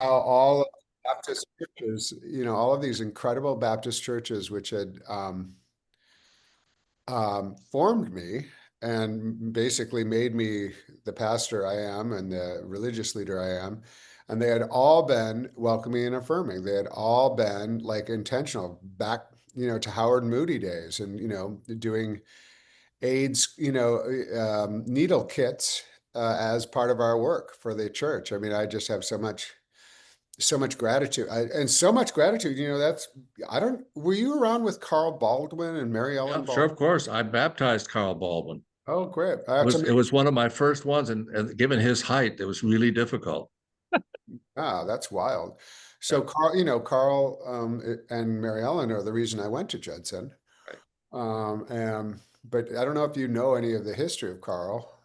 how all of the Baptist churches, all of these incredible Baptist churches, which had formed me and basically made me the pastor I am and the religious leader I am. And they had all been welcoming and affirming. They had all been like intentional back, to Howard Moody days and, doing AIDS, needle kits as part of our work for the church. I mean, I just have so much gratitude and so much gratitude. Were you around with Carl Baldwin and Mary Yeah, Ellen sure, of Baldwin? course. I baptized Carl Baldwin. Oh, great. It That's was it amazing. was one of my first ones, and given his height, it was really difficult. Ah, that's wild. Yeah, So Carl and Mary Ellen are the reason I went to Judson. right. But I don't know if you know any of the history of Carl.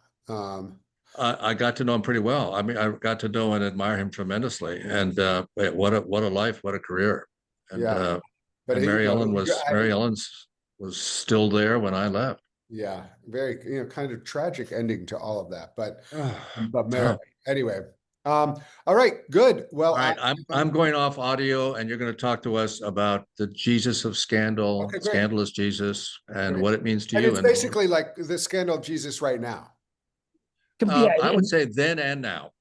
I got to know him pretty well. I mean, I got to know and admire him tremendously. And what a life, what a career. And Yeah, uh, but and he, Mary Ellen's was still there when I left. yeah, very, kind of tragic ending to all of that. But Mary, Tough. anyway. All right, good. Well, All right, I'm going off audio, and you're going to talk to us about the Jesus of scandal, okay, great, scandalous Jesus, and great. what it means to And you. it's And basically like the scandal of Jesus right now. Yeah, I would say then and now,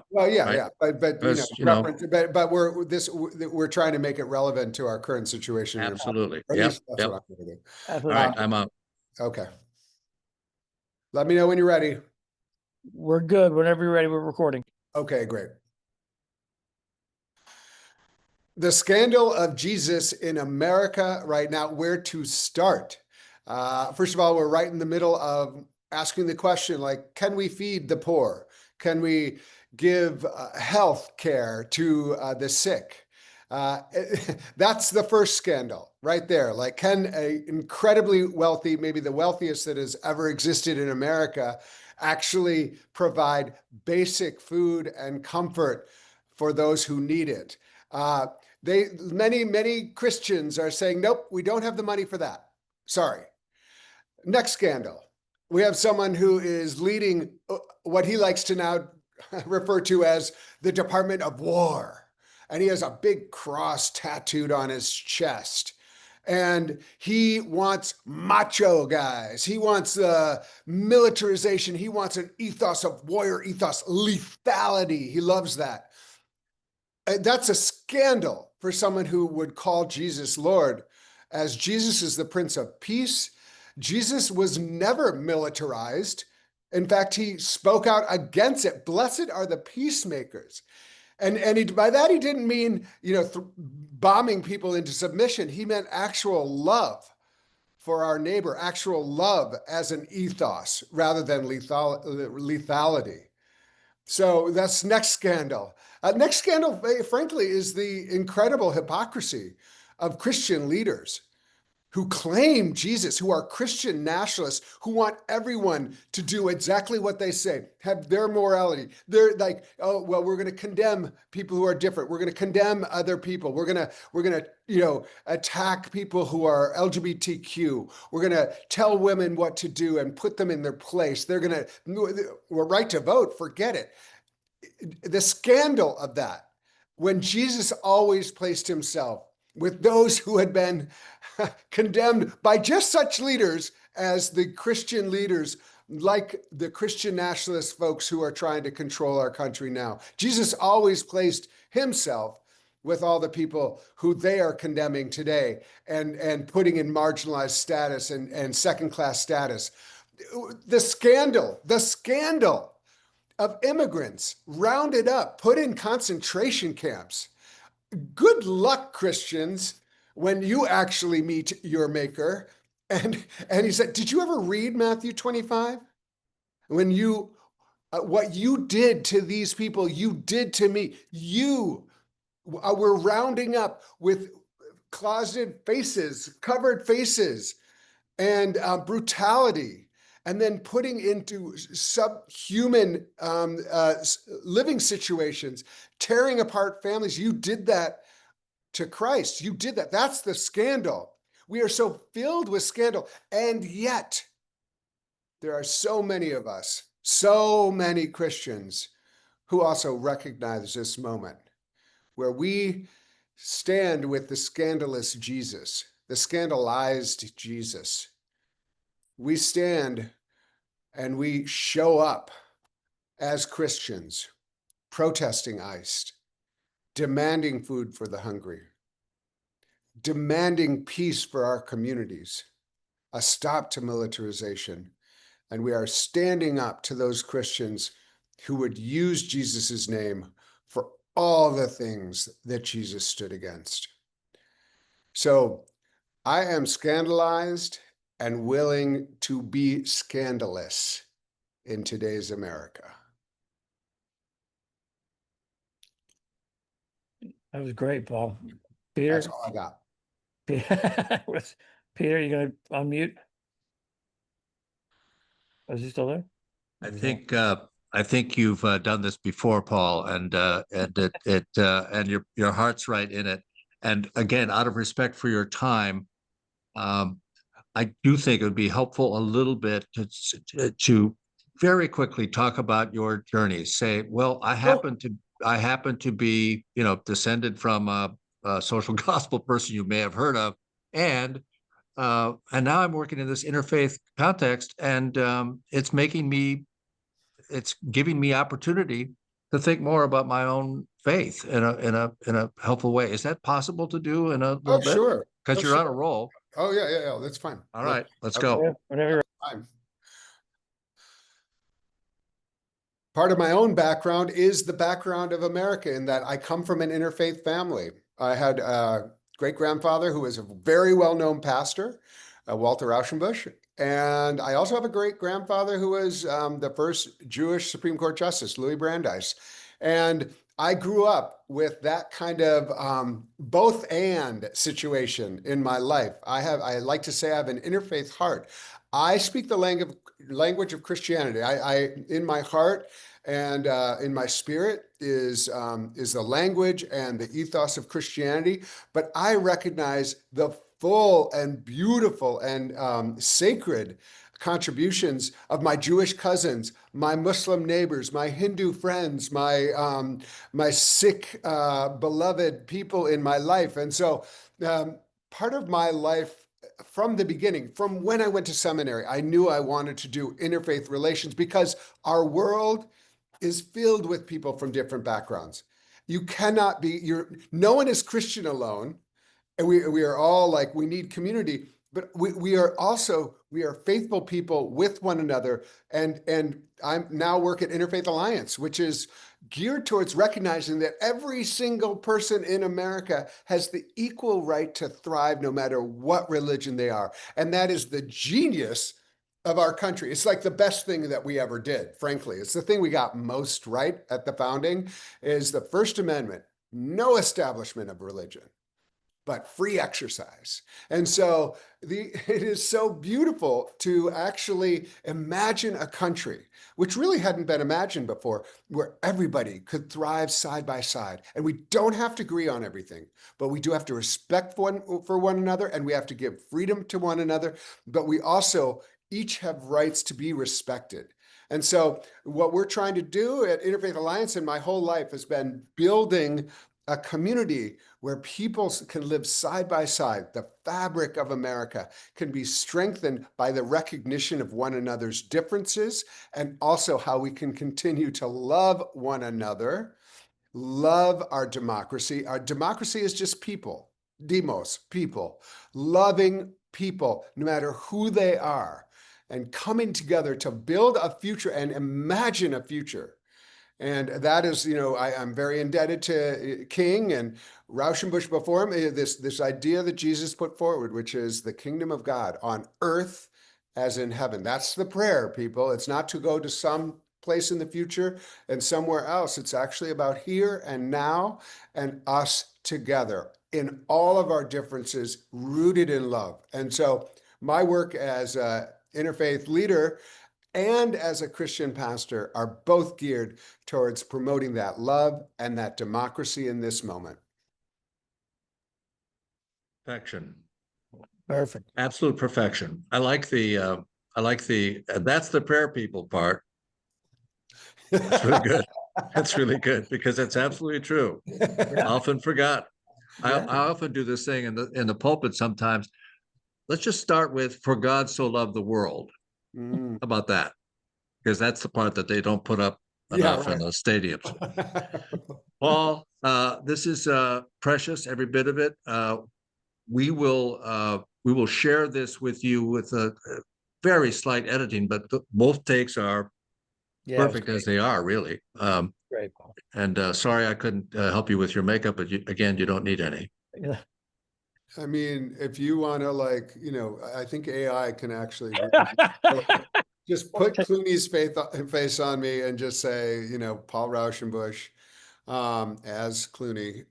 Well, yeah, right? yeah, but Because reference, but we're trying to make it relevant to our current situation, absolutely, or at yep, least that's what yep. I'm going to do. All absolutely. right, I'm out. Okay, let me know when you're ready. We're good. Whenever you're ready, we're recording. Okay, great. The scandal of Jesus in America right now, where to start? First of all, we're right in the middle of asking the question, like, can we feed the poor? Can we give health care to the sick? That's the first scandal right there. Like, can a incredibly wealthy, maybe the wealthiest that has ever existed in America, actually provide basic food and comfort for those who need it? Uh, many Christians are saying, nope, we don't have the money for that. Sorry. Next scandal. We have someone who is leading what he likes to now refer to as the Department of War. And he has a big cross tattooed on his chest. And he wants macho guys. He wants militarization. He wants an ethos of warrior ethos, lethality. He loves that. That's a scandal for someone who would call Jesus Lord, as Jesus is the Prince of Peace. Jesus was never militarized. In fact, he spoke out against it. Blessed are the peacemakers. And by that, he didn't mean, bombing people into submission. He meant actual love for our neighbor, actual love as an ethos rather than lethality. So that's next scandal. Next scandal, frankly, is the incredible hypocrisy of Christian leaders who claim Jesus, who are Christian nationalists, who want everyone to do exactly what they say, have their morality. They're like, oh, well, we're going to condemn people who are different. We're going to condemn other people. We're going to, attack people who are LGBTQ. We're going to tell women what to do and put them in their place. They're going to, right to vote, forget it. The scandal of that, when Jesus always placed himself with those who had been condemned by just such leaders as the Christian leaders, like the Christian nationalist folks who are trying to control our country now. Jesus always placed himself with all the people who they are condemning today and putting in marginalized status and second-class status. The scandal of immigrants rounded up, put in concentration camps. Good luck, Christians, when you actually meet your maker. And he said, did you ever read Matthew 25? When what you did to these people, you did to me. You were rounding up with closeted faces, covered faces, and brutality, and then putting into subhuman living situations, tearing apart families. You did that to Christ. You did that. That's the scandal. We are so filled with scandal. And yet, there are so many of us, so many Christians who also recognize this moment. where we stand with the scandalous Jesus, the scandalized Jesus. We stand and we show up as Christians, protesting ICE, demanding food for the hungry, demanding peace for our communities, a stop to militarization. And we are standing up to those Christians who would use Jesus's name for all the things that Jesus stood against. So I am scandalized and willing to be scandalous in today's America. That was great, Paul. That's Peter, all I got. Peter, you gonna unmute? Is he still there? I think you've done this before, Paul, and and your heart's right in it. And again, out of respect for your time, I do think it would be helpful a little bit to very quickly talk about your journey. Say, well, I happen to be, descended from a social gospel person you may have heard of, and now I'm working in this interfaith context, and it's giving me opportunity to think more about my own faith in a helpful way. Is that possible to do in a little Oh, bit? sure. Because Oh, you're on sure. a roll. Oh, yeah. That's fine. All right, let's Okay. go. Whenever you're Fine. Part of my own background is the background of America in that I come from an interfaith family. I had a great-grandfather who was a very well-known pastor, Walter Raushenbush. And I also have a great-grandfather who was the first Jewish Supreme Court Justice, Louis Brandeis. And I grew up with that kind of both and situation in my life. I like to say I have an interfaith heart. I speak the language of Christianity. I in my heart and in my spirit is the language and the ethos of Christianity. But I recognize the full and beautiful and sacred contributions of my Jewish cousins, my Muslim neighbors, my Hindu friends, my Sikh beloved people in my life. And so part of my life from the beginning, from when I went to seminary, I knew I wanted to do interfaith relations because our world is filled with people from different backgrounds. You cannot be, no one is Christian alone. And we are all like, we need community, but we are faithful people with one another. And I'm now work at Interfaith Alliance, which is geared towards recognizing that every single person in America has the equal right to thrive no matter what religion they are. And that is the genius of our country. It's like the best thing that we ever did, frankly. It's the thing we got most right at the founding is the First Amendment, no establishment of religion, but free exercise. And so it is so beautiful to actually imagine a country, which really hadn't been imagined before, where everybody could thrive side by side. And we don't have to agree on everything, but we do have to respect for one another, and we have to give freedom to one another, but we also each have rights to be respected. And so what we're trying to do at Interfaith Alliance in my whole life has been building a community where people can live side by side. The fabric of America can be strengthened by the recognition of one another's differences and also how we can continue to love one another, love our democracy. Our democracy is just people, demos, people, loving people, no matter who they are, and coming together to build a future and imagine a future. And that is, I'm very indebted to King and Raushenbush before him, this idea that Jesus put forward, which is the kingdom of God on earth as in heaven. That's the prayer, people. It's not to go to some place in the future and somewhere else. It's actually about here and now and us together in all of our differences, rooted in love. And so my work as an interfaith leader and as a Christian pastor are both geared towards promoting that love and that democracy in this moment. Perfection. perfect. Absolute perfection. I like the that's the prayer people part. That's really good. That's really good because it's absolutely true. Yeah. Often forgot. Yeah. I often do this thing in the pulpit sometimes. Let's just start with "For God so loved the world." Mm. How about that? Because that's the part that they don't put up Yeah, enough in right. the stadiums. Paul, this is precious, every bit of it. We will share this with you with a very slight editing, but both takes are Yeah. It was perfect as they are, really. great, Paul. And sorry I couldn't help you with your makeup, but again, you don't need any. Yeah. I mean, if you want to, like, I think AI can actually just put Clooney's face on me and just say, Paul Raushenbush as Clooney.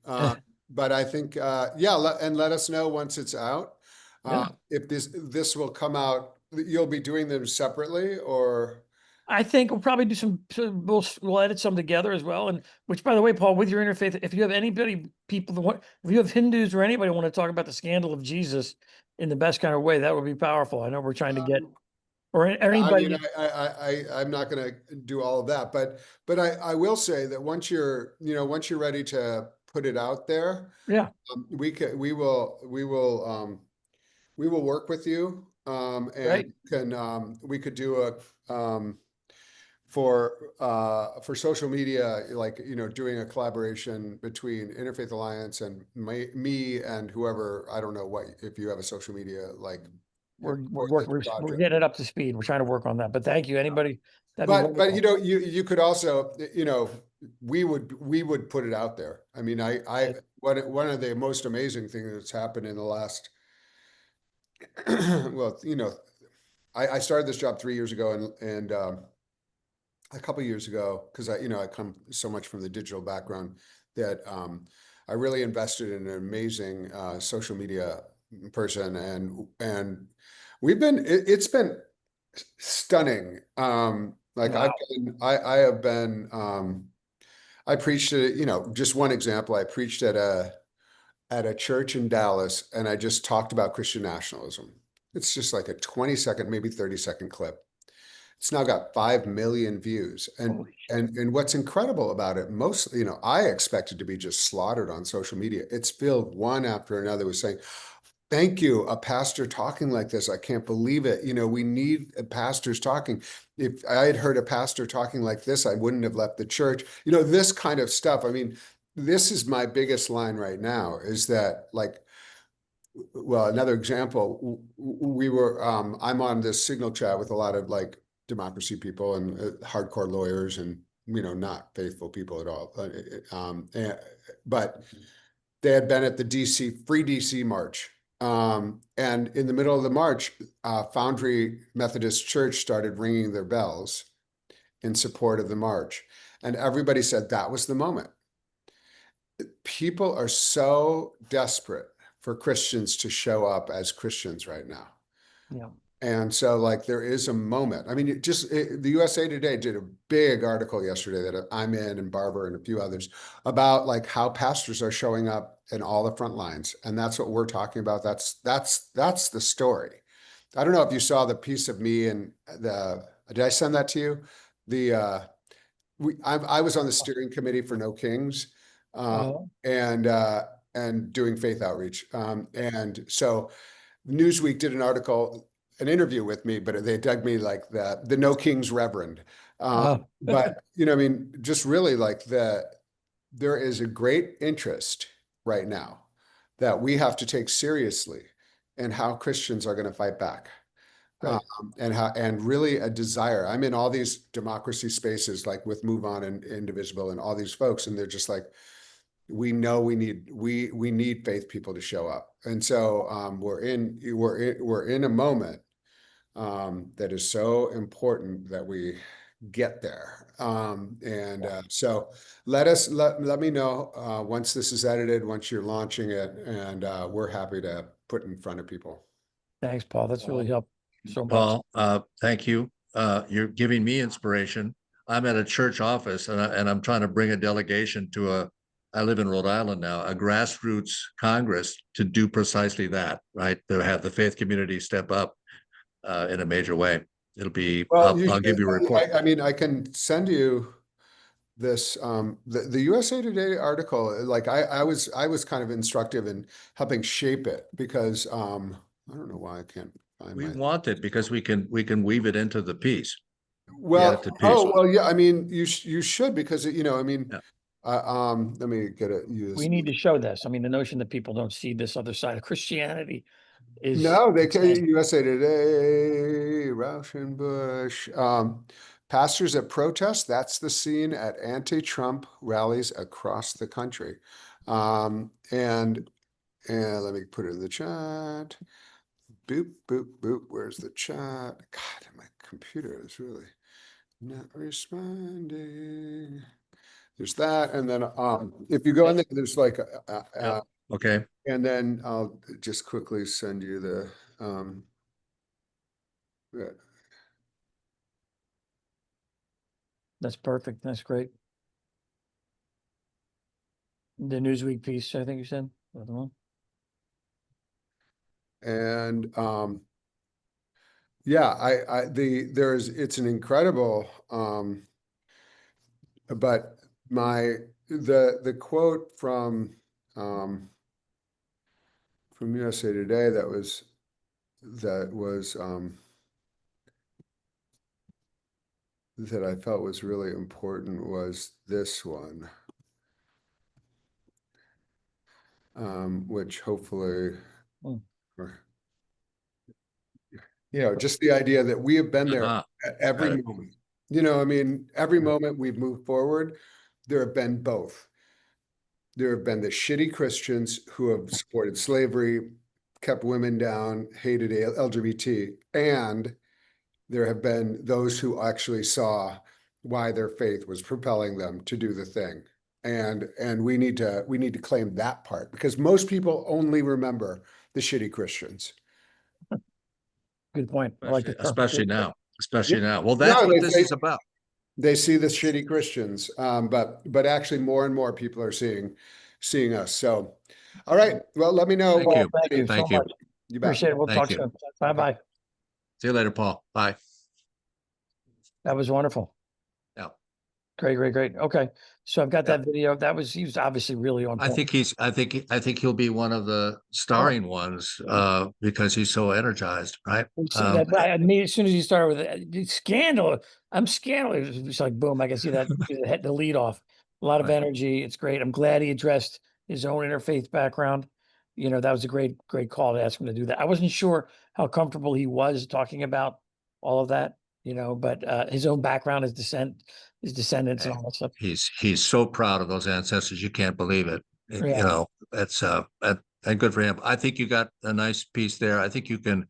But I think, yeah, and let us know once it's out. Yeah. If this will come out, you'll be doing them separately, or I think we'll probably do we'll edit some together as well. And which, by the way, Paul, with your interfaith, if you have people that want, if you have Hindus or anybody want to talk about the scandal of Jesus in the best kind of way, that would be powerful. I know we're trying to get, or I mean, anybody. I'm not going to do all of that, but I will say that once you're ready to put it out there, Yeah. we will work with you, Right. and we could do for social media, like, doing a collaboration between Interfaith Alliance and me and whoever. I don't know what, if you have a social media, like, We're getting it up to speed. We're trying to work on that. But thank you. Anybody, that'd be but wonderful. you could also, we would put it out there. I mean, one of the most amazing things that's happened in the last well, I started this job 3 years ago, and a couple years ago, because I come so much from the digital background, that I really invested in an amazing social media person, and it's been stunning. Like, Wow. I have been, I preached at, just one example. I preached at a church in Dallas, and I just talked about Christian nationalism. It's just like a 20-second, maybe 30-second clip. It's now got 5 million views. And Holy shit. and what's incredible about it, most, I expected to be just slaughtered on social media. It's filled one after another with saying, "Thank you, a pastor talking like this. I can't believe it. We need pastors talking. If I had heard a pastor talking like this, I wouldn't have left the church." This kind of stuff. I mean, this is my biggest line right now, is that, like, well, another example, I'm on this Signal chat with a lot of, like, democracy people and hardcore lawyers, and, not faithful people at all. But they had been at the Free DC March. And in the middle of the march, Foundry Methodist Church started ringing their bells in support of the march. And everybody said that was the moment. People are so desperate for Christians to show up as Christians right now. Yeah. And so, like, there is a moment. I mean, the USA Today did a big article yesterday that I'm in, and Barbara and a few others, about, like, how pastors are showing up in all the front lines. And that's what we're talking about. That's the story. I don't know if you saw the piece of me and did I send that to you? I was on the steering committee for No Kings, Uh, and doing faith outreach. And so Newsweek did an interview with me, but they dug me like the No Kings Reverend. uh, But I mean, just really, like, there is a great interest right now that we have to take seriously in how Christians are going to fight back. Right. And really a desire. I'm in all these democracy spaces, like with Move On and Indivisible and all these folks, and they're just like, we know we need faith people to show up. And so we're in a moment that is so important that we get there. So let me know once this is edited, once you're launching it, and we're happy to put in front of people. Thanks, Paul. That's really helped so much. Paul, thank you. You're giving me inspiration. I'm at a church office, and I'm trying to bring a delegation to I live in Rhode Island now, a grassroots Congress to do precisely that, right? To have the faith community step up in a major way. It'll be, Well, I'll give you a report. I mean, I can send you this the USA Today article, like I was kind of instructive in helping shape it because I don't know why I can't find We my want it because we can weave it into the piece, the well edited piece. oh well yeah I mean you should because you know I mean Yeah. let me get it We need to show this. I mean, the notion that people don't see this other side of Christianity is no they can insane. USA Today Raushenbush pastors at protests, that's the scene at anti-Trump rallies across the country. And let me put it in the chat. Boop, boop, boop. Where's the chat? God, my computer is really not responding. There's that. And then if you go in there, there's like, Yeah. Okay. and then I'll just quickly send you the, uh, That's perfect. That's great. The Newsweek piece, I think you said. Other one. and yeah, it's an incredible, but the quote from USA Today that was that I felt was really important was this one, which hopefully, Hmm. or, you know, just the idea that we have been there Uh-huh. at every Got it. moment. You know, I mean, every moment we've moved forward, there have been both. There have been the shitty Christians who have supported slavery, kept women down, hated LGBT, and there have been those who actually saw why their faith was propelling them to do the thing. And we need to claim that part because most people only remember the shitty Christians. Good point. I like the term. Especially now. Yeah. Especially now. Well, that's No, what this is about. they see the shitty Christians, but actually more and more people are seeing us. So, all right. Well, let me know. Thank you. Thank you so Thank you. much. You bet. Appreciate it. We'll Thank talk you. soon. Bye bye. See you later, Paul. Bye. That was wonderful. Yeah. Great, great, great. Okay. So I've got Yeah. that video. He was obviously really on I point. think he'll be one of the starring ones because he's so energized, right? I mean, as soon as you started with it, scandal, I'm scandalous. It was just like boom, I can see that the lead off. A lot of Right. energy. It's great. I'm glad he addressed his own interfaith background. You know, that was a great, great call to ask him to do that. I wasn't sure how comfortable he was talking about all of that, you know, but his own background, his descendants and all that stuff. He's so proud of those ancestors, you can't believe it. You Yeah. know, it's and good for him. I think you got a nice piece there. I think you can.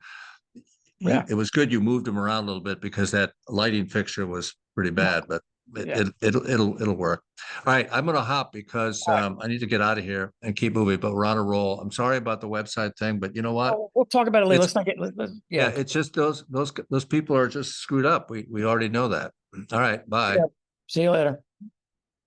Yeah. It was good you moved him around a little bit because that lighting fixture was pretty bad, but Yeah. it'll work. All right, I'm gonna hop because I need to get out of here and keep moving, but we're on a roll. I'm sorry about the website thing, but you know what? We'll talk about it later. It's Let's not get, yeah, yeah. it's just those people are just screwed up. We already know that. All right, bye. Yeah. See you later.